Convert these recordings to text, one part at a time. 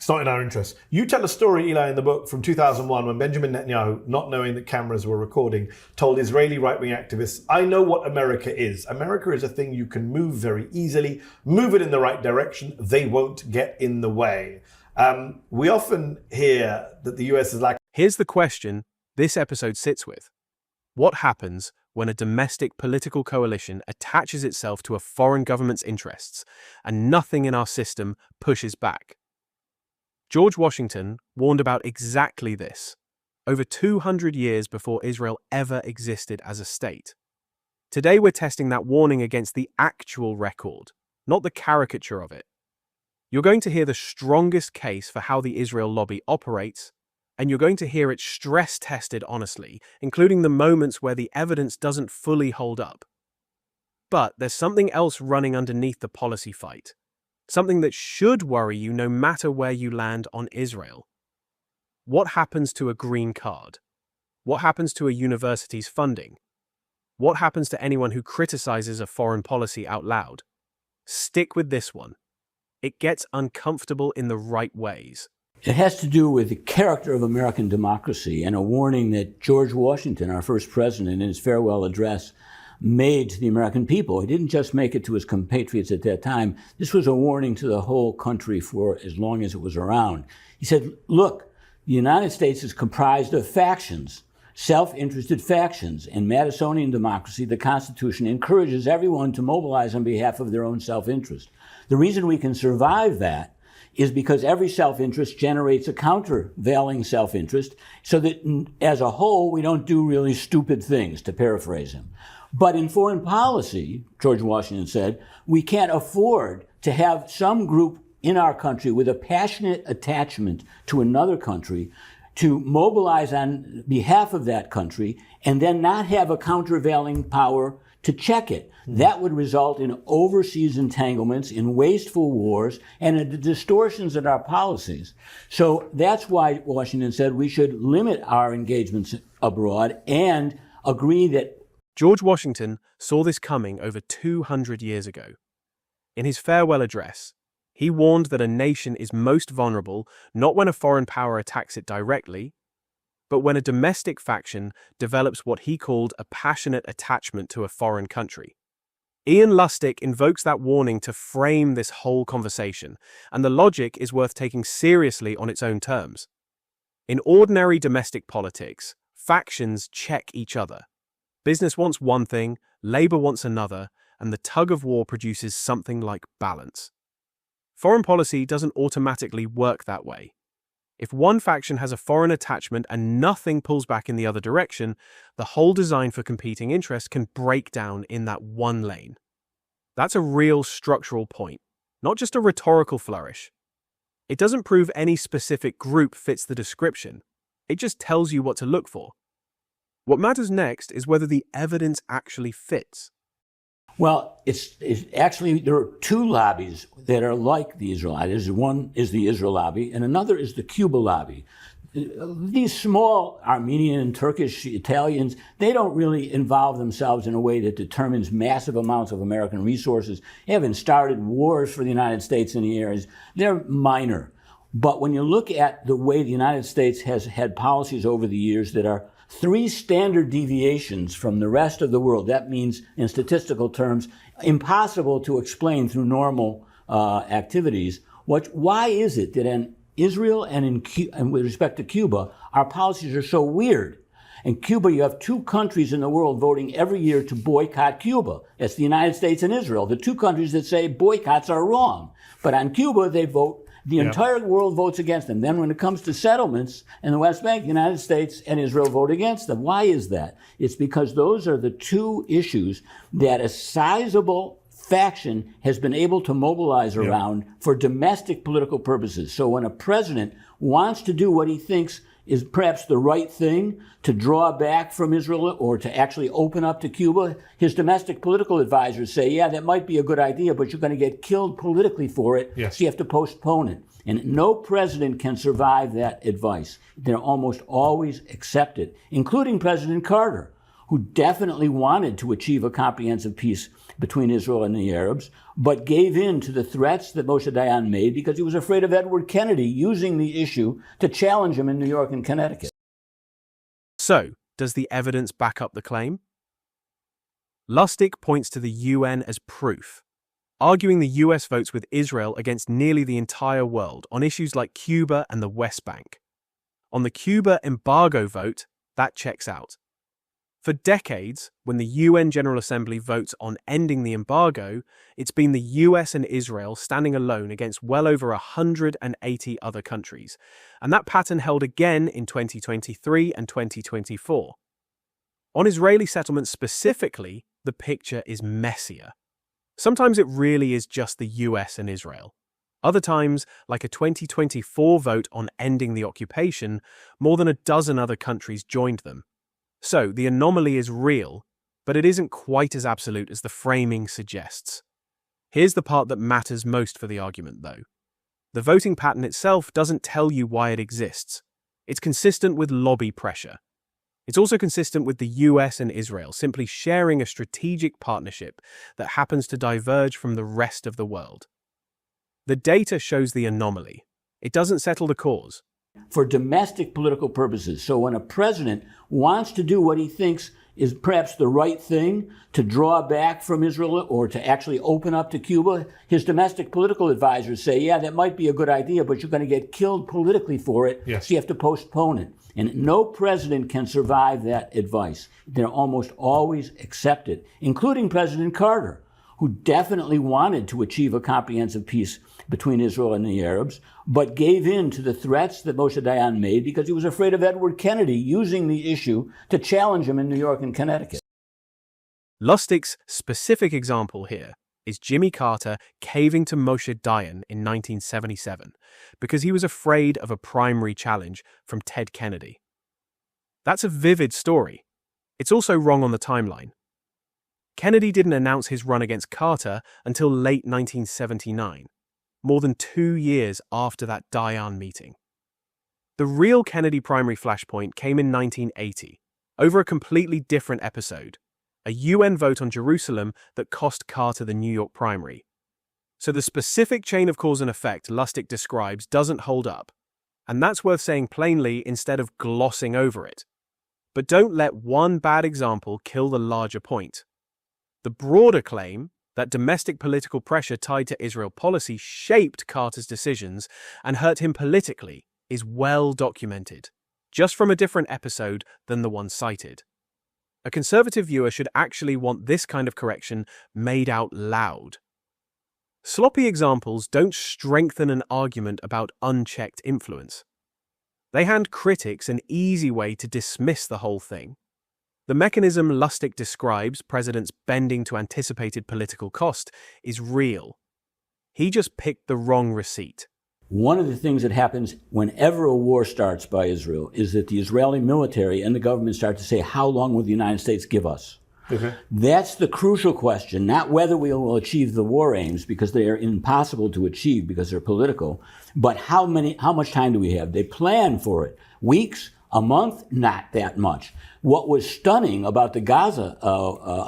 It's not in our interest. You tell a story, Eli, in the book from 2001 when Benjamin Netanyahu, not knowing that cameras were recording, told Israeli right-wing activists, I know what America is. America is a thing you can move very easily, move it in the right direction, they won't get in the way. We often hear that the US is like... Here's the question this episode sits with. What happens when a domestic political coalition attaches itself to a foreign government's interests and nothing in our system pushes back? George Washington warned about exactly this, over 200 years before Israel ever existed as a state. Today we're testing that warning against the actual record, not the caricature of it. You're going to hear the strongest case for how the Israel lobby operates, and you're going to hear it stress-tested honestly, including the moments where the evidence doesn't fully hold up. But there's something else running underneath the policy fight. Something that should worry you no matter where you land on Israel. What happens to a green card? What happens to a university's funding? What happens to anyone who criticizes a foreign policy out loud? Stick with this one. It gets uncomfortable in the right ways. It has to do with the character of American democracy and a warning that George Washington, our first president, in his farewell address, made to the American people. He didn't just make it to his compatriots at that time. This was a warning to the whole country for as long as it was around. He said, look, the United States is comprised of factions, self-interested factions. In Madisonian democracy, the Constitution encourages everyone to mobilize on behalf of their own self-interest. The reason we can survive that is because every self-interest generates a countervailing self-interest, so that as a whole, we don't do really stupid things, to paraphrase him. But in foreign policy, George Washington said, we can't afford to have some group in our country with a passionate attachment to another country to mobilize on behalf of that country and then not have a countervailing power to check it. That would result in overseas entanglements, in wasteful wars, and in the distortions in our policies. So that's why Washington said we should limit our engagements abroad and agree that George Washington saw this coming over 200 years ago. In his farewell address, he warned that a nation is most vulnerable not when a foreign power attacks it directly, but when a domestic faction develops what he called a passionate attachment to a foreign country. Ian Lustick invokes that warning to frame this whole conversation, and the logic is worth taking seriously on its own terms. In ordinary domestic politics, factions check each other. Business wants one thing, labor wants another, and the tug of war produces something like balance. Foreign policy doesn't automatically work that way. If one faction has a foreign attachment and nothing pulls back in the other direction, the whole design for competing interests can break down in that one lane. That's a real structural point, not just a rhetorical flourish. It doesn't prove any specific group fits the description. It just tells you what to look for. What matters next is whether the evidence actually fits. Well, it's actually, there are two lobbies that are like the Israel lobby. One is the Israel lobby, and another is the Cuba lobby. These small Armenian, Turkish, Italians, they don't really involve themselves in a way that determines massive amounts of American resources. They haven't started wars for the United States in the areas. They're minor. But when you look at the way the United States has had policies over the years that are 3 standard deviations from the rest of the world, that means, in statistical terms, impossible to explain through normal activities. Why is it that in Israel and with respect to Cuba, our policies are so weird? In Cuba, you have 2 countries in the world voting every year to boycott Cuba. It's the United States and Israel, the 2 countries that say boycotts are wrong. But on Cuba, they vote. The entire world votes against them. Then when it comes to settlements in the West Bank, the United States and Israel vote against them. Why is that? It's because those are the 2 issues that a sizable faction has been able to mobilize around for domestic political purposes. So when a president wants to do what he thinks is perhaps the right thing, to draw back from Israel or to actually open up to Cuba, his domestic political advisors say, yeah, that might be a good idea, but you're going to get killed politically for it, so you have to postpone it. And no president can survive that advice. They're almost always accepted, including President Carter, who definitely wanted to achieve a comprehensive peace between Israel and the Arabs, but gave in to the threats that Moshe Dayan made because he was afraid of Edward Kennedy using the issue to challenge him in New York and Connecticut. So, does the evidence back up the claim? Lustick points to the UN as proof, arguing the US votes with Israel against nearly the entire world on issues like Cuba and the West Bank. On the Cuba embargo vote, that checks out. For decades, when the UN General Assembly votes on ending the embargo, it's been the US and Israel standing alone against well over 180 other countries, and that pattern held again in 2023 and 2024. On Israeli settlements specifically, the picture is messier. Sometimes it really is just the US and Israel. Other times, like a 2024 vote on ending the occupation, more than a dozen other countries joined them. So, the anomaly is real, but it isn't quite as absolute as the framing suggests. Here's the part that matters most for the argument, though. The voting pattern itself doesn't tell you why it exists. It's consistent with lobby pressure. It's also consistent with the US and Israel simply sharing a strategic partnership that happens to diverge from the rest of the world. The data shows the anomaly. It doesn't settle the cause. For domestic political purposes. So when a president wants to do what he thinks is perhaps the right thing, to draw back from Israel or to actually open up to Cuba, his domestic political advisors say, yeah, that might be a good idea, but you're going to get killed politically for it, Yes. so you have to postpone it. And no president can survive that advice. They're almost always accepted, including President Carter, who definitely wanted to achieve a comprehensive peace between Israel and the Arabs, but gave in to the threats that Moshe Dayan made because he was afraid of Edward Kennedy using the issue to challenge him in New York and Connecticut. Lustick's specific example here is Jimmy Carter caving to Moshe Dayan in 1977 because he was afraid of a primary challenge from Ted Kennedy. That's a vivid story. It's also wrong on the timeline. Kennedy didn't announce his run against Carter until late 1979, more than 2 years after that Dayan meeting. The real Kennedy primary flashpoint came in 1980, over a completely different episode, a UN vote on Jerusalem that cost Carter the New York primary. So the specific chain of cause and effect Lustick describes doesn't hold up, and that's worth saying plainly instead of glossing over it. But don't let one bad example kill the larger point. The broader claim that domestic political pressure tied to Israel policy shaped Carter's decisions and hurt him politically is well documented, just from a different episode than the one cited. A conservative viewer should actually want this kind of correction made out loud. Sloppy examples don't strengthen an argument about unchecked influence. They hand critics an easy way to dismiss the whole thing. The mechanism Lustick describes, presidents bending to anticipated political cost, is real. He just picked the wrong receipt. One of the things that happens whenever a war starts by Israel is that the Israeli military and the government start to say, how long will the United States give us? Okay. That's the crucial question, not whether we will achieve the war aims, because they are impossible to achieve because they're political, but how much time do we have? They plan for it. Weeks, a month, not that much. What was stunning about the Gaza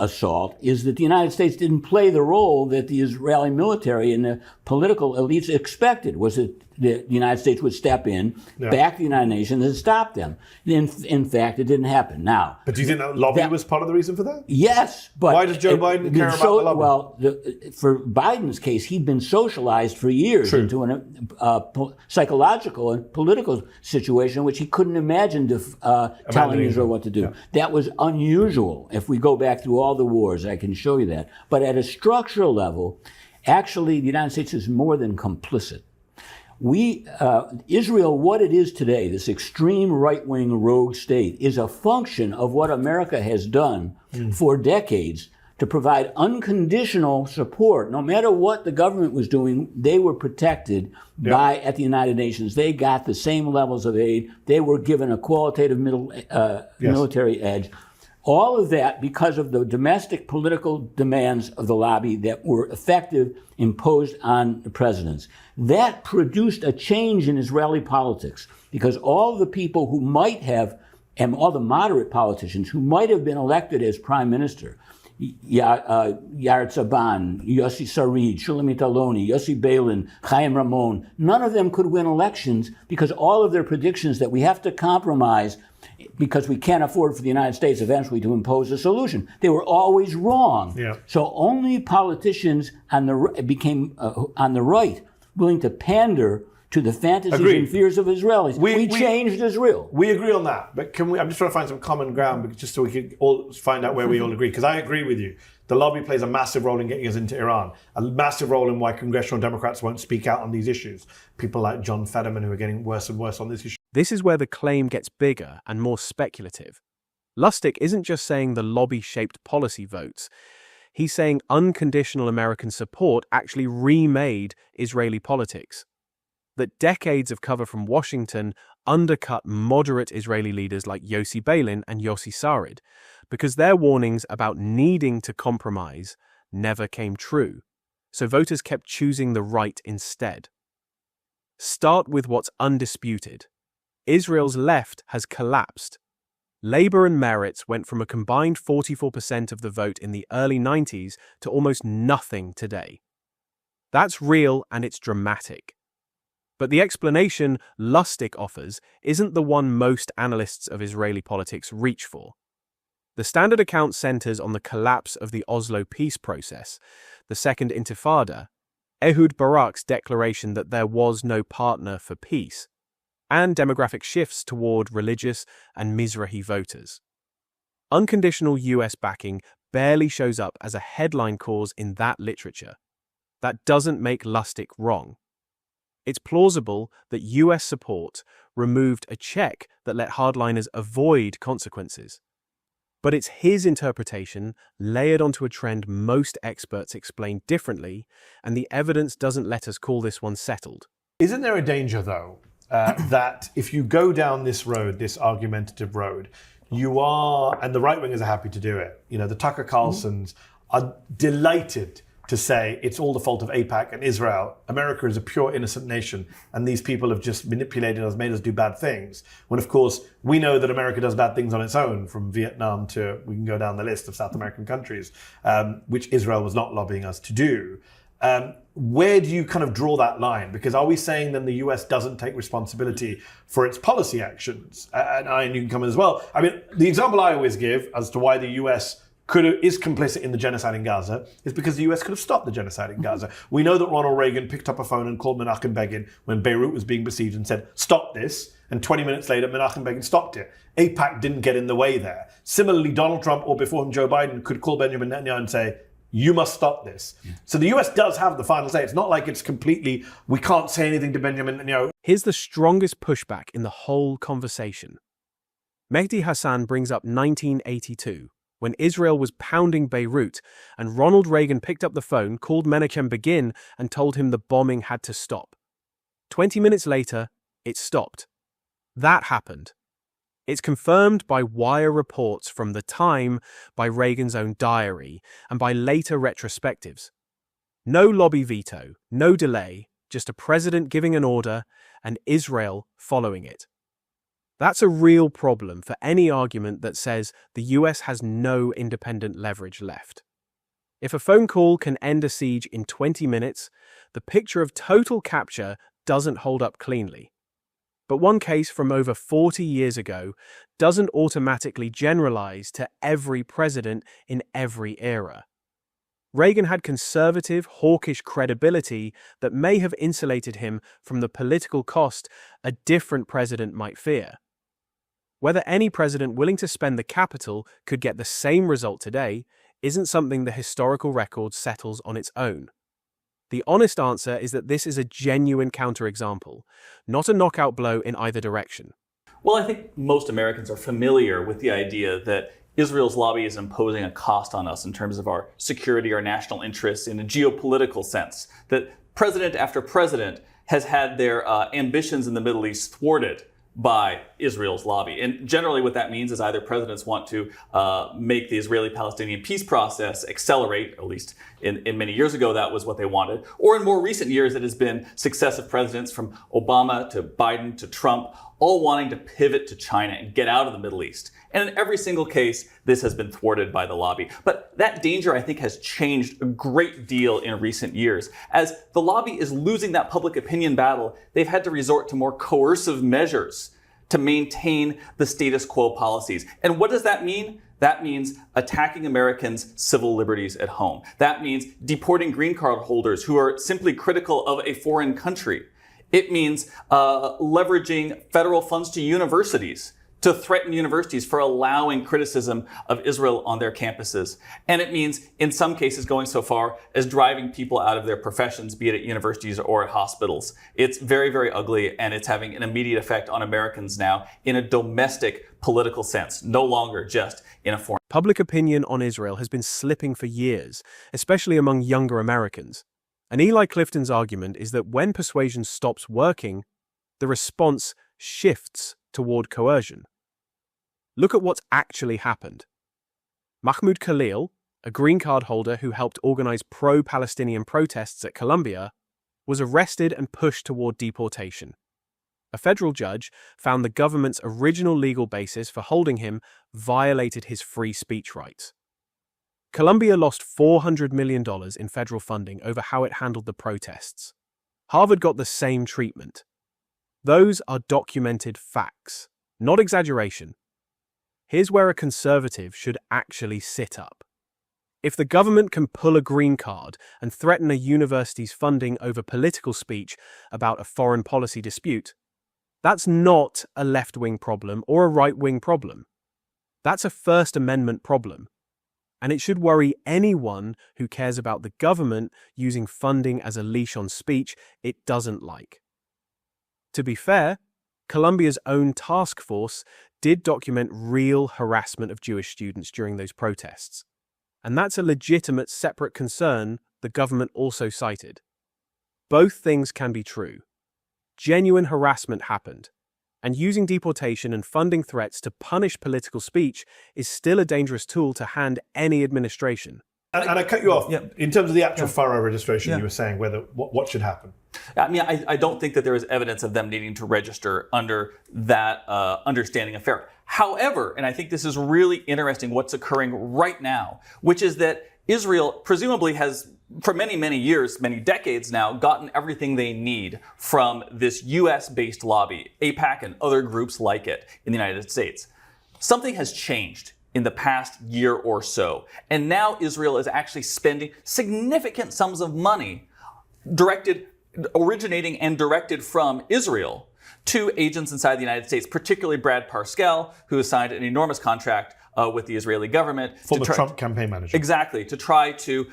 assault is that the United States didn't play the role that the Israeli military and the political elites expected, was that the United States would step in, back the United Nations, and stop them. In fact, it didn't happen. Now, But do you think that lobby was part of the reason for that? Yes, but Why does Joe Biden care about the lobby? Well, for Biden's case, he'd been socialized for years into a psychological and political situation which he couldn't imagine telling Israel what to do. Yeah. That was unusual. If we go back through all the wars, I can show you that. But at a structural level, actually, the United States is more than complicit. Israel, what it is today, this extreme right-wing rogue state, is a function of what America has done for decades to provide unconditional support. No matter what the government was doing, they were protected at the United Nations. They got the same levels of aid. They were given a qualitative military edge. All of that because of the domestic political demands of the lobby that were effective, imposed on the presidents. That produced a change in Israeli politics because all the people who might have and all the moderate politicians who might have been elected as prime minister, Yair Tzaban, Yossi Sarid, Shulamit Aloni, Yossi Beilin, Chaim Ramon, none of them could win elections because all of their predictions that we have to compromise because we can't afford for the United States eventually to impose a solution. They were always wrong. Yeah. So only politicians became on the right willing to pander to the fantasies Agreed. and fears of Israelis. We changed Israel. We agree on that, but can we? I'm just trying to find some common ground, just so we can all find out where we all agree. Because I agree with you. The lobby plays a massive role in getting us into Iran, a massive role in why congressional Democrats won't speak out on these issues. People like John Fetterman who are getting worse and worse on this issue. This is where the claim gets bigger and more speculative. Lustick isn't just saying the lobby-shaped policy votes. He's saying unconditional American support actually remade Israeli politics. That decades of cover from Washington undercut moderate Israeli leaders like Yossi Beilin and Yossi Sarid, because their warnings about needing to compromise never came true, so voters kept choosing the right instead. Start with what's undisputed. Israel's left has collapsed. Labour and Meretz went from a combined 44% of the vote in the early 90s to almost nothing today. That's real and it's dramatic. But the explanation Lustick offers isn't the one most analysts of Israeli politics reach for. The standard account centers on the collapse of the Oslo peace process, the Second Intifada, Ehud Barak's declaration that there was no partner for peace, and demographic shifts toward religious and Mizrahi voters. Unconditional US backing barely shows up as a headline cause in that literature. That doesn't make Lustick wrong. It's plausible that US support removed a check that let hardliners avoid consequences. But it's his interpretation layered onto a trend most experts explain differently, and the evidence doesn't let us call this one settled. Isn't there a danger, though, that if you go down this road, this argumentative road, you are, and the right-wingers are happy to do it, the Tucker Carlsons are delighted to say it's all the fault of AIPAC and Israel. America is a pure innocent nation, and these people have just manipulated us, made us do bad things. When, of course, we know that America does bad things on its own, from Vietnam to, we can go down the list of South American countries, which Israel was not lobbying us to do. Where do you kind of draw that line? Because are we saying then the US doesn't take responsibility for its policy actions? And you can come in as well. I mean, the example I always give as to why the US is complicit in the genocide in Gaza is because the US could have stopped the genocide in Gaza. We know that Ronald Reagan picked up a phone and called Menachem Begin when Beirut was being besieged and said, stop this. And 20 minutes later, Menachem Begin stopped it. AIPAC didn't get in the way there. Similarly, Donald Trump, or before him, Joe Biden, could call Benjamin Netanyahu and say, you must stop this. So the US does have the final say. It's not like it's completely, we can't say anything to Benjamin Netanyahu. Here's the strongest pushback in the whole conversation. Mehdi Hassan brings up 1982, when Israel was pounding Beirut, and Ronald Reagan picked up the phone, called Menachem Begin, and told him the bombing had to stop. 20 minutes later, it stopped. That happened. It's confirmed by wire reports from the time, by Reagan's own diary, and by later retrospectives. No lobby veto, no delay, just a president giving an order, and Israel following it. That's a real problem for any argument that says the US has no independent leverage left. If a phone call can end a siege in 20 minutes, the picture of total capture doesn't hold up cleanly. But one case from over 40 years ago doesn't automatically generalize to every president in every era. Reagan had conservative, hawkish credibility that may have insulated him from the political cost a different president might fear. Whether any president willing to spend the capital could get the same result today isn't something the historical record settles on its own. The honest answer is that this is a genuine counterexample, not a knockout blow in either direction. Well, I think most Americans are familiar with the idea that Israel's lobby is imposing a cost on us in terms of our security, our national interests in a geopolitical sense, that president after president has had their ambitions in the Middle East thwarted by Israel's lobby. And generally what that means is either presidents want to make the Israeli-Palestinian peace process accelerate, at least in many years ago that was what they wanted, or in more recent years it has been successive presidents from Obama to Biden to Trump all wanting to pivot to China and get out of the Middle East. And in every single case, this has been thwarted by the lobby. But that danger, I think, has changed a great deal in recent years. As the lobby is losing that public opinion battle, they've had to resort to more coercive measures to maintain the status quo policies. And what does that mean? That means attacking Americans' civil liberties at home. That means deporting green card holders who are simply critical of a foreign country. It means leveraging federal funds to universities to threaten universities for allowing criticism of Israel on their campuses. And it means, in some cases, going so far as driving people out of their professions, be it at universities or at hospitals. It's very, very ugly, and it's having an immediate effect on Americans now in a domestic political sense, no longer just in a foreign. Public opinion on Israel has been slipping for years, especially among younger Americans. And Eli Clifton's argument is that when persuasion stops working, the response shifts toward coercion. Look at what's actually happened. Mahmoud Khalil, a green card holder who helped organize pro-Palestinian protests at Columbia, was arrested and pushed toward deportation. A federal judge found the government's original legal basis for holding him violated his free speech rights. Columbia lost $400 million in federal funding over how it handled the protests. Harvard got the same treatment. Those are documented facts, not exaggeration. Here's where a conservative should actually sit up. If the government can pull a green card and threaten a university's funding over political speech about a foreign policy dispute, that's not a left-wing problem or a right-wing problem. That's a First Amendment problem. And it should worry anyone who cares about the government using funding as a leash on speech it doesn't like. To be fair, Columbia's own task force did document real harassment of Jewish students during those protests. And that's a legitimate separate concern the government also cited. Both things can be true. Genuine harassment happened, and using deportation and funding threats to punish political speech is still a dangerous tool to hand any administration. And I cut you off. Yeah. In terms of the actual FARA registration, you were saying what should happen. I mean, I don't think that there is evidence of them needing to register under that understanding of FARA. However, and I think this is really interesting what's occurring right now, which is that Israel presumably has, for many, many years, many decades now, gotten everything they need from this US-based lobby, AIPAC and other groups like it in the United States. Something has changed in the past year or so. And now Israel is actually spending significant sums of money originating and directed from Israel to agents inside the United States, particularly Brad Parscale, who has signed an enormous contract with the Israeli government. Former Trump campaign manager. Exactly, to try to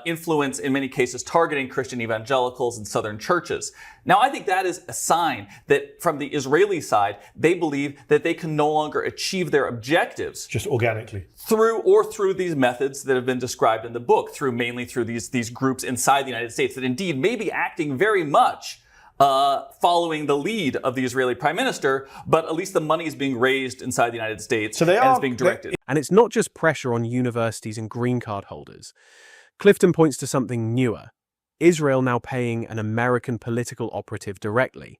influence, in many cases, targeting Christian evangelicals and Southern churches. Now, I think that is a sign that from the Israeli side, they believe that they can no longer achieve their objectives. Just organically. Through these methods that have been described in the book, mainly through these groups inside the United States that indeed may be acting very much following the lead of the Israeli prime minister, but at least the money is being raised inside the United States and it's being directed. And it's not just pressure on universities and green card holders. Clifton points to something newer. Israel now paying an American political operative directly.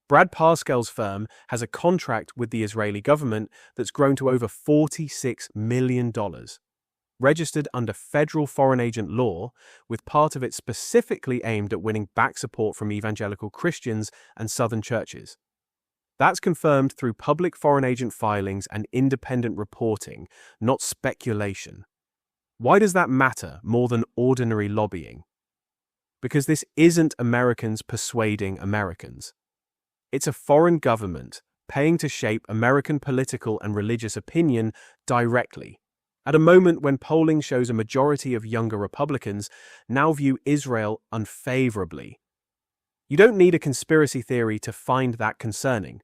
Brad Parscale's firm has a contract with the Israeli government that's grown to over $46 million. Registered under federal foreign agent law, with part of it specifically aimed at winning back support from evangelical Christians and Southern churches. That's confirmed through public foreign agent filings and independent reporting, not speculation. Why does that matter more than ordinary lobbying? Because this isn't Americans persuading Americans. It's a foreign government paying to shape American political and religious opinion directly. At a moment when polling shows a majority of younger Republicans now view Israel unfavorably. You don't need a conspiracy theory to find that concerning.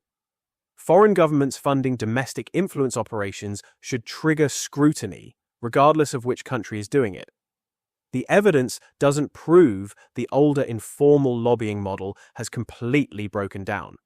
Foreign governments funding domestic influence operations should trigger scrutiny, regardless of which country is doing it. The evidence doesn't prove the older informal lobbying model has completely broken down.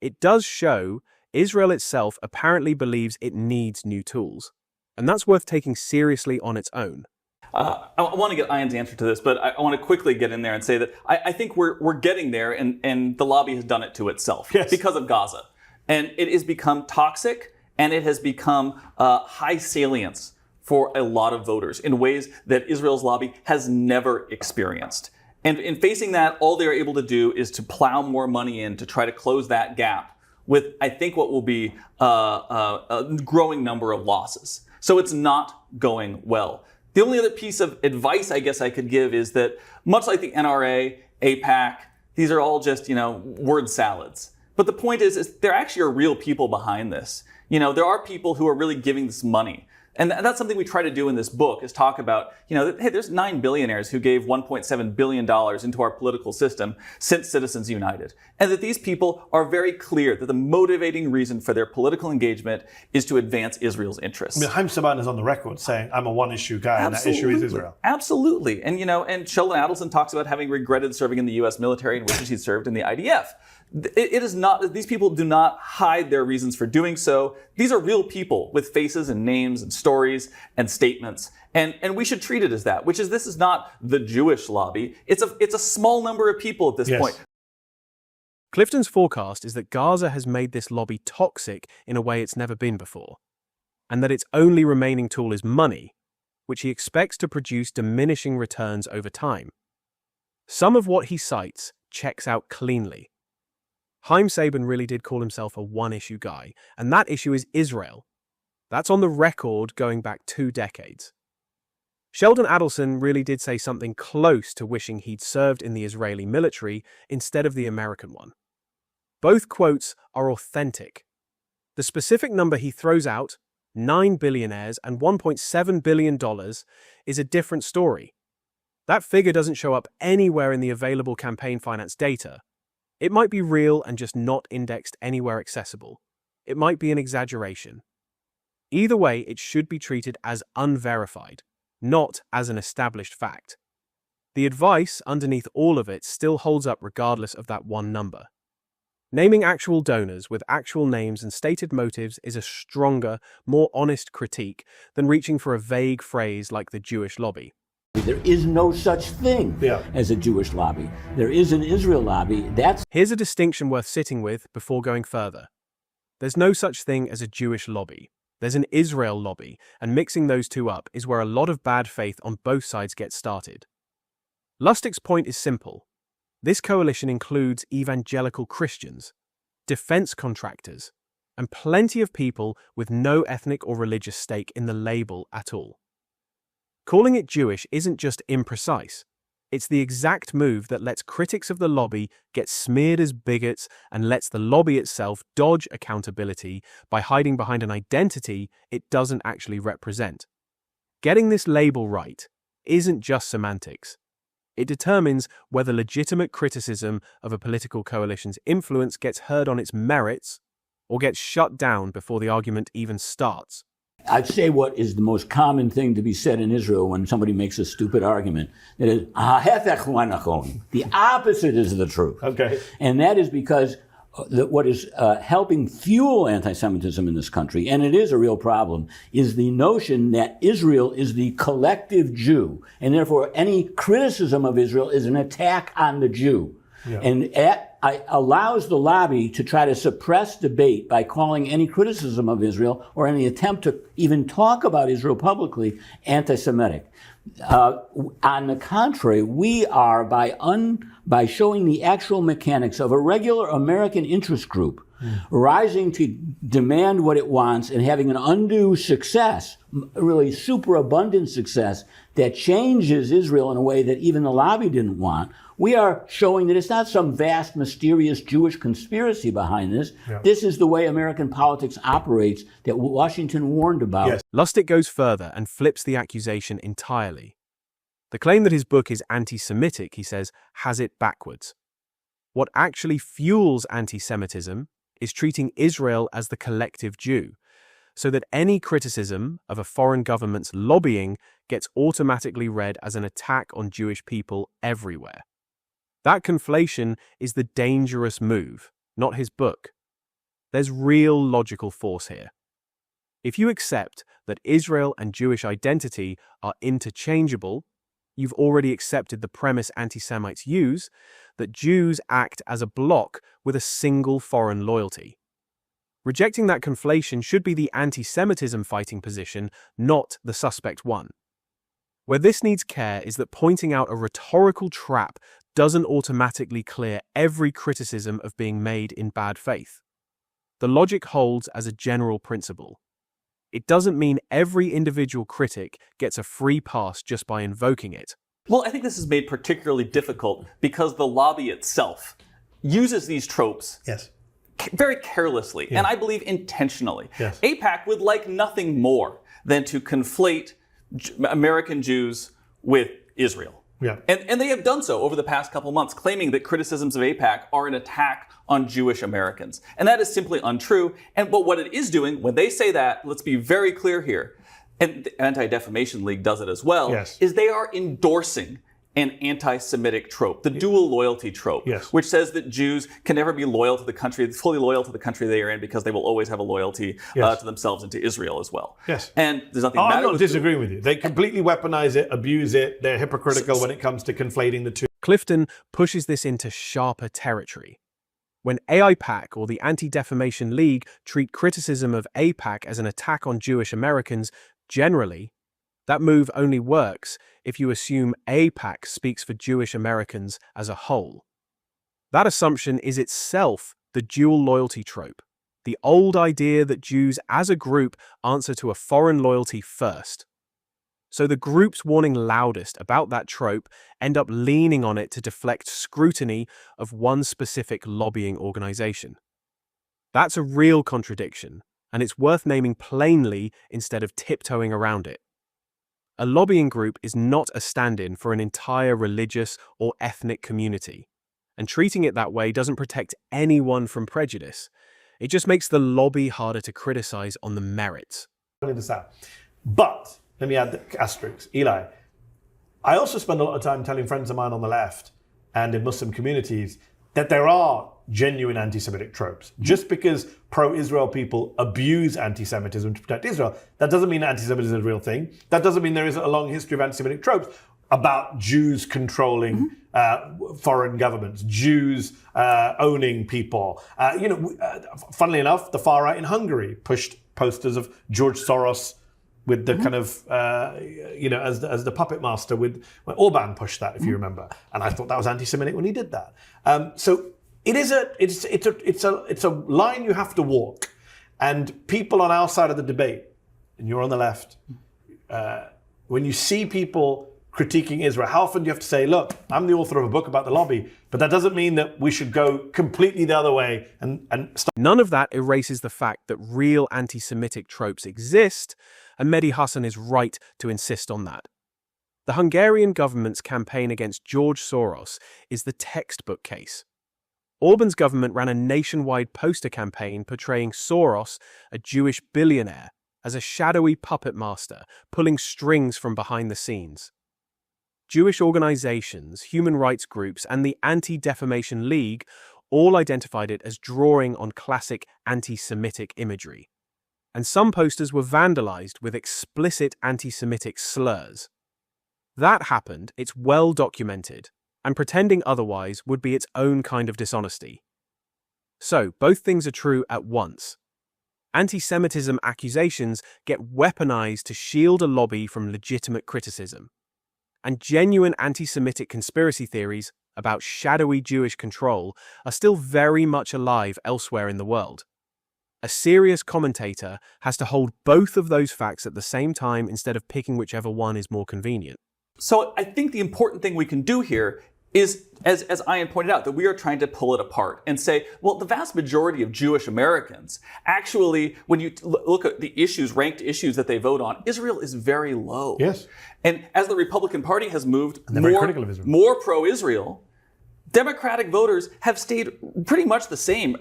it does show Israel itself apparently believes it needs new tools. And that's worth taking seriously on its own. I want to get Ian's answer to this, but I want to quickly get in there and say that I think we're getting there, and the lobby has done it to itself because of Gaza. And it has become toxic, and it has become high salience for a lot of voters in ways that Israel's lobby has never experienced. And in facing that, all they're able to do is to plow more money in to try to close that gap with, I think, what will be a growing number of losses. So it's not going well. The only other piece of advice I guess I could give is that much like the NRA, AIPAC, these are all just, word salads. But the point is there actually are real people behind this. There are people who are really giving this money. And that's something we try to do in this book, is talk about, that, hey, there's 9 billionaires who gave $1.7 billion into our political system since Citizens United. And that these people are very clear that the motivating reason for their political engagement is to advance Israel's interests. Haim Saban is on the record saying, I'm a one-issue guy, and that issue is Israel. Absolutely. And, and Sheldon Adelson talks about having regretted serving in the U.S. military and wishes he'd served in the IDF. It is not, these people do not hide their reasons for doing so. These are real people with faces and names and stories and statements. And we should treat it as that, which is, this is not the Jewish lobby. It's a small number of people at this point. Clifton's forecast is that Gaza has made this lobby toxic in a way it's never been before, and that its only remaining tool is money, which he expects to produce diminishing returns over time. Some of what he cites checks out cleanly. Haim Saban really did call himself a one-issue guy, and that issue is Israel. That's on the record going back 2 decades. Sheldon Adelson really did say something close to wishing he'd served in the Israeli military instead of the American one. Both quotes are authentic. The specific number he throws out, 9 billionaires and $1.7 billion, is a different story. That figure doesn't show up anywhere in the available campaign finance data. It might be real and just not indexed anywhere accessible. It might be an exaggeration. Either way, it should be treated as unverified, not as an established fact. The advice underneath all of it still holds up regardless of that one number. Naming actual donors with actual names and stated motives is a stronger, more honest critique than reaching for a vague phrase like the Jewish lobby. There is no such thing as a Jewish lobby. There is an Israel lobby. Here's a distinction worth sitting with before going further. There's no such thing as a Jewish lobby. There's an Israel lobby, and mixing those two up is where a lot of bad faith on both sides gets started. Lustick's point is simple. This coalition includes evangelical Christians, defense contractors, and plenty of people with no ethnic or religious stake in the label at all. Calling it Jewish isn't just imprecise. It's the exact move that lets critics of the lobby get smeared as bigots and lets the lobby itself dodge accountability by hiding behind an identity it doesn't actually represent. Getting this label right isn't just semantics. It determines whether legitimate criticism of a political coalition's influence gets heard on its merits or gets shut down before the argument even starts. I'd say what is the most common thing to be said in Israel when somebody makes a stupid argument. That is, the opposite is the truth. Okay. And that is because what is helping fuel anti-Semitism in this country, and it is a real problem, is the notion that Israel is the collective Jew, and therefore any criticism of Israel is an attack on the Jew. Yeah. And allows the lobby to try to suppress debate by calling any criticism of Israel or any attempt to even talk about Israel publicly anti-Semitic. On the contrary, we are, by showing the actual mechanics of a regular American interest group rising to demand what it wants and having an undue success, really superabundant success, that changes Israel in a way that even the lobby didn't want, we are showing that it's not some vast, mysterious Jewish conspiracy behind this. Yeah. This is the way American politics operates that Washington warned about. Yes. Lustick goes further and flips the accusation entirely. The claim that his book is anti-Semitic, he says, has it backwards. What actually fuels anti-Semitism is treating Israel as the collective Jew, so that any criticism of a foreign government's lobbying gets automatically read as an attack on Jewish people everywhere. That conflation is the dangerous move, not his book. There's real logical force here. If you accept that Israel and Jewish identity are interchangeable, you've already accepted the premise anti-Semites use that Jews act as a bloc with a single foreign loyalty. Rejecting that conflation should be the anti-Semitism fighting position, not the suspect one. Where this needs care is that pointing out a rhetorical trap doesn't automatically clear every criticism of being made in bad faith. The logic holds as a general principle. It doesn't mean every individual critic gets a free pass just by invoking it. Well, I think this is made particularly difficult because the lobby itself uses these tropes very carelessly, and I believe intentionally. AIPAC would like nothing more than to conflate American Jews with Israel. And they have done so over the past couple months, claiming that criticisms of AIPAC are an attack on Jewish Americans. And that is simply untrue. But what it is doing, when they say that, let's be very clear here, and the Anti-Defamation League does it as well, is they are endorsing an anti-Semitic trope, the dual loyalty trope, which says that Jews can never be loyal to the country, fully loyal to the country they are in, because they will always have a loyalty to themselves and to Israel as well. And there's nothing I'm not disagreeing with you. They completely weaponize it, abuse it. They're hypocritical when it comes to conflating the two. Clifton pushes this into sharper territory. When AIPAC or the Anti-Defamation League treat criticism of AIPAC as an attack on Jewish Americans, generally, that move only works if you assume AIPAC speaks for Jewish Americans as a whole. That assumption is itself the dual loyalty trope, the old idea that Jews as a group answer to a foreign loyalty first. So the groups warning loudest about that trope end up leaning on it to deflect scrutiny of one specific lobbying organization. That's a real contradiction, and it's worth naming plainly instead of tiptoeing around it. A lobbying group is not a stand-in for an entire religious or ethnic community, and treating it that way doesn't protect anyone from prejudice. It just makes the lobby harder to criticize on the merits. But, let me add the asterisk, Eli, I also spend a lot of time telling friends of mine on the left and in Muslim communities that there are genuine anti-Semitic tropes. Just because pro-Israel people abuse anti-Semitism to protect Israel, that doesn't mean anti-Semitism is a real thing. That doesn't mean there isn't a long history of anti-Semitic tropes about Jews controlling foreign governments, Jews owning people. Funnily enough, the far right in Hungary pushed posters of George Soros with the kind of, as the puppet master. When Orban pushed that, if you remember, and I thought that was anti-Semitic when he did that. So it's a line you have to walk, and people on our side of the debate, and you're on the left, when you see people critiquing Israel, how often do you have to say, look, I'm the author of a book about the lobby, but that doesn't mean that we should go completely the other way and stop. None of that erases the fact that real anti-Semitic tropes exist, and Mehdi Hassan is right to insist on that. The Hungarian government's campaign against George Soros is the textbook case. Orban's government ran a nationwide poster campaign portraying Soros, a Jewish billionaire, as a shadowy puppet master pulling strings from behind the scenes. Jewish organizations, human rights groups, and the Anti-Defamation League all identified it as drawing on classic anti-Semitic imagery. And some posters were vandalized with explicit anti-Semitic slurs. That happened, it's well documented, and pretending otherwise would be its own kind of dishonesty. So, both things are true at once. Anti-Semitism accusations get weaponized to shield a lobby from legitimate criticism. And genuine anti-Semitic conspiracy theories about shadowy Jewish control are still very much alive elsewhere in the world. A serious commentator has to hold both of those facts at the same time instead of picking whichever one is more convenient. So I think the important thing we can do here is, as Ian pointed out, that we are trying to pull it apart and say, well, the vast majority of Jewish Americans, actually, when you look at the issues, ranked issues that they vote on, Israel is very low. Yes. And as the Republican Party has moved more pro-Israel, Democratic voters have stayed pretty much the same.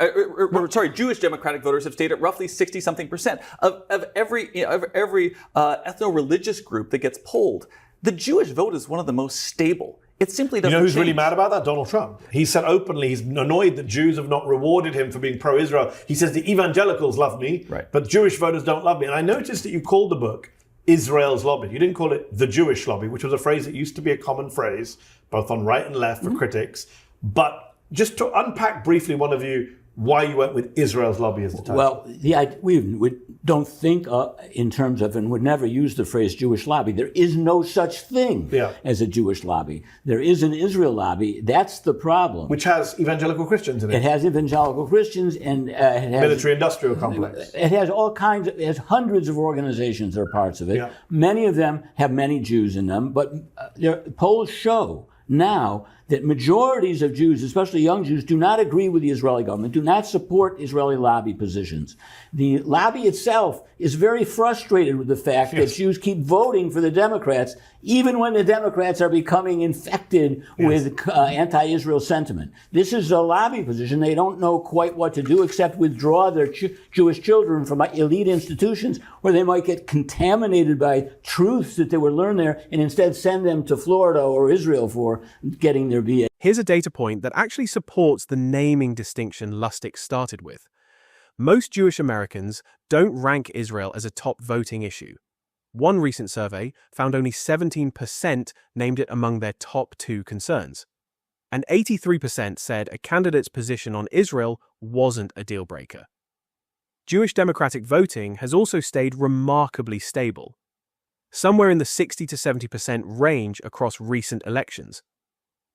Jewish Democratic voters have stayed at roughly 60-something% of every ethno-religious group that gets polled. The Jewish vote is one of the most stable It simply You doesn't know who's really change. mad about that? Donald Trump. He said openly he's annoyed that Jews have not rewarded him for being pro-Israel. He says the evangelicals love me, Right. but Jewish voters don't love me. And I noticed that you called the book Israel's Lobby. You didn't call it the Jewish Lobby, which was a phrase that used to be a common phrase, both on right and left for critics. But just to unpack briefly, one of you, why you went with Israel's Lobby as the title. Well, we don't think in terms of, and would never use the phrase Jewish lobby. There is no such thing as a Jewish lobby. There is an Israel lobby. That's the problem. Which has evangelical Christians in it. It has evangelical Christians and it has Military-industrial complex. It has all kinds of, it has hundreds of organizations that are parts of it. Yeah. Many of them have many Jews in them, but polls show now that majorities of Jews, especially young Jews, do not agree with the Israeli government, do not support Israeli lobby positions. The lobby itself is very frustrated with the fact that Jews keep voting for the Democrats, even when the Democrats are becoming infected with anti-Israel sentiment. This is a lobby position. They don't know quite what to do except withdraw their Jewish children from elite institutions where they might get contaminated by truths that they would learn there and instead send them to Florida or Israel for getting their BA. Here's a data point that actually supports the naming distinction Lustick started with. Most Jewish Americans don't rank Israel as a top voting issue. One recent survey found only 17% named it among their top 2 concerns. And 83% said a candidate's position on Israel wasn't a deal breaker. Jewish Democratic voting has also stayed remarkably stable, somewhere in the 60 to 70% range across recent elections,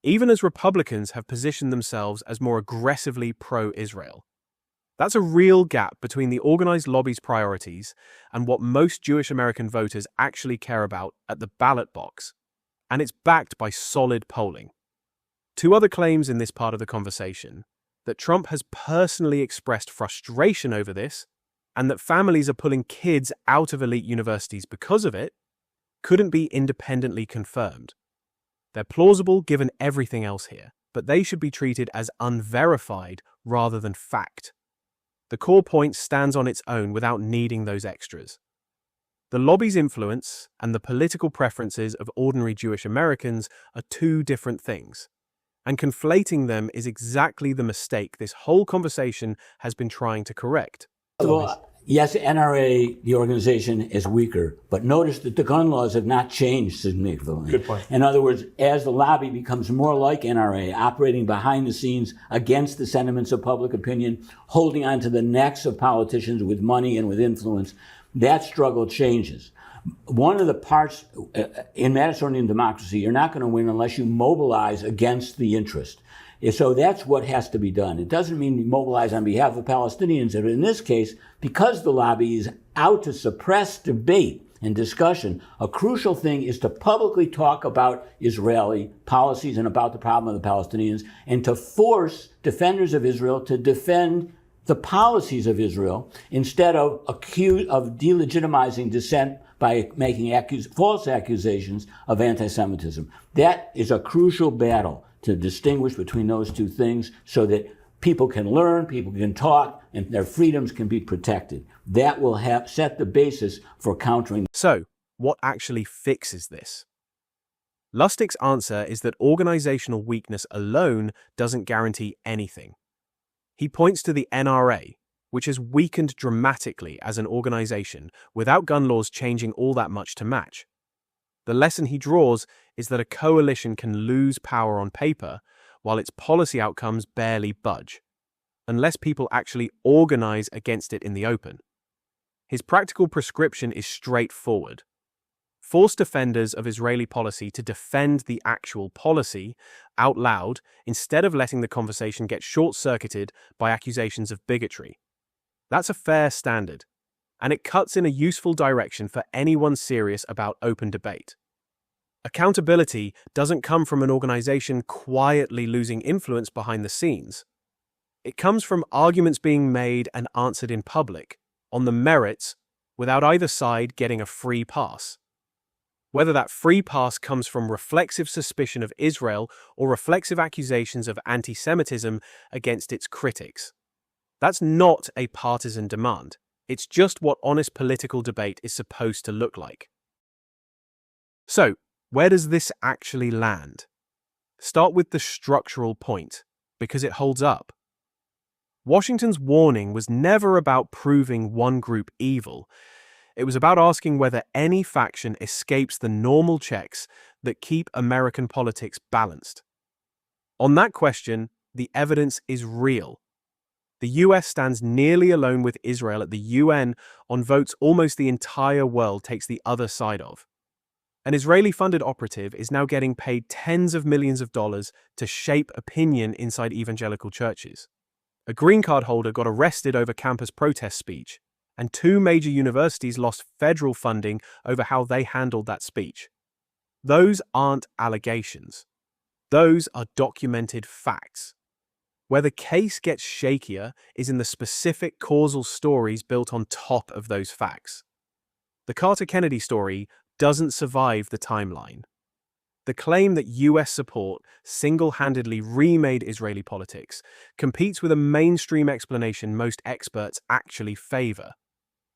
even as Republicans have positioned themselves as more aggressively pro-Israel. That's a real gap between the organized lobby's priorities and what most Jewish American voters actually care about at the ballot box, and it's backed by solid polling. 2 other claims in this part of the conversation: that Trump has personally expressed frustration over this, and that families are pulling kids out of elite universities because of it, couldn't be independently confirmed. They're plausible given everything else here, but they should be treated as unverified rather than fact. The core point stands on its own without needing those extras. The lobby's influence and the political preferences of ordinary Jewish Americans are 2 different things, and conflating them is exactly the mistake this whole conversation has been trying to correct. Well, yes, NRA, the organization, is weaker, but notice that the gun laws have not changed significantly. Good point. In other words, as the lobby becomes more like NRA, operating behind the scenes against the sentiments of public opinion, holding on to the necks of politicians with money and with influence, that struggle changes. One of the parts in Madisonian democracy, you're not going to win unless you mobilize against the interest. So that's what has to be done. It doesn't mean you mobilize on behalf of Palestinians. But in this case, because the lobby is out to suppress debate and discussion, a crucial thing is to publicly talk about Israeli policies and about the problem of the Palestinians, and to force defenders of Israel to defend the policies of Israel instead of delegitimizing dissent by making false accusations of anti-Semitism. That is a crucial battle, to distinguish between those 2 things so that people can learn, people can talk, and their freedoms can be protected. That will set the basis for countering. So, what actually fixes this? Lustick's answer is that organizational weakness alone doesn't guarantee anything. He points to the NRA, which has weakened dramatically as an organization without gun laws changing all that much to match. The lesson he draws is that a coalition can lose power on paper while its policy outcomes barely budge, unless people actually organize against it in the open. His practical prescription is straightforward. Force defenders of Israeli policy to defend the actual policy out loud instead of letting the conversation get short-circuited by accusations of bigotry. That's a fair standard, and it cuts in a useful direction for anyone serious about open debate. Accountability doesn't come from an organization quietly losing influence behind the scenes. It comes from arguments being made and answered in public, on the merits, without either side getting a free pass. Whether that free pass comes from reflexive suspicion of Israel or reflexive accusations of anti-Semitism against its critics. That's not a partisan demand. It's just what honest political debate is supposed to look like. So, where does this actually land? Start with the structural point, because it holds up. Washington's warning was never about proving one group evil. It was about asking whether any faction escapes the normal checks that keep American politics balanced. On that question, the evidence is real. The US stands nearly alone with Israel at the UN on votes almost the entire world takes the other side of. An Israeli-funded operative is now getting paid tens of millions of dollars to shape opinion inside evangelical churches. A green card holder got arrested over campus protest speech, and 2 major universities lost federal funding over how they handled that speech. Those aren't allegations. Those are documented facts. Where the case gets shakier is in the specific causal stories built on top of those facts. The Carter-Kennedy story doesn't survive the timeline. The claim that US support single-handedly remade Israeli politics competes with a mainstream explanation most experts actually favor.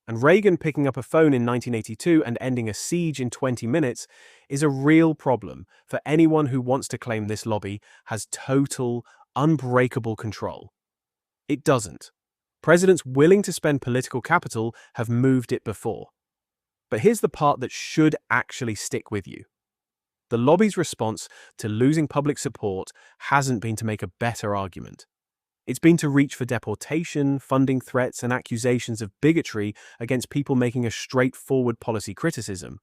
And Reagan picking up a phone in 1982 and ending a siege in 20 minutes is a real problem for anyone who wants to claim this lobby has total, unbreakable control. It doesn't. Presidents willing to spend political capital have moved it before. But here's the part that should actually stick with you. The lobby's response to losing public support hasn't been to make a better argument. It's been to reach for deportation, funding threats, and accusations of bigotry against people making a straightforward policy criticism,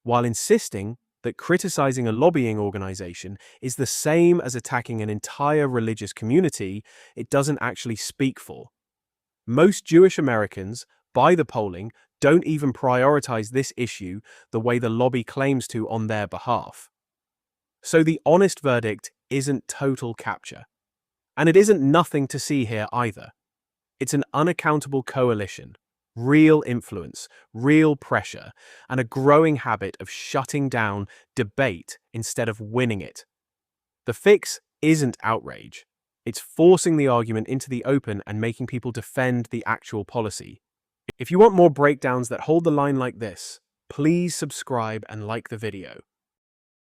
while insisting that criticizing a lobbying organization is the same as attacking an entire religious community it doesn't actually speak for. Most Jewish Americans, by the polling, don't even prioritize this issue the way the lobby claims to on their behalf. So the honest verdict isn't total capture. And it isn't nothing to see here either. It's an unaccountable coalition, real influence, real pressure, and a growing habit of shutting down debate instead of winning it. The fix isn't outrage. It's forcing the argument into the open and making people defend the actual policy. If you want more breakdowns that hold the line like this, please subscribe and like the video.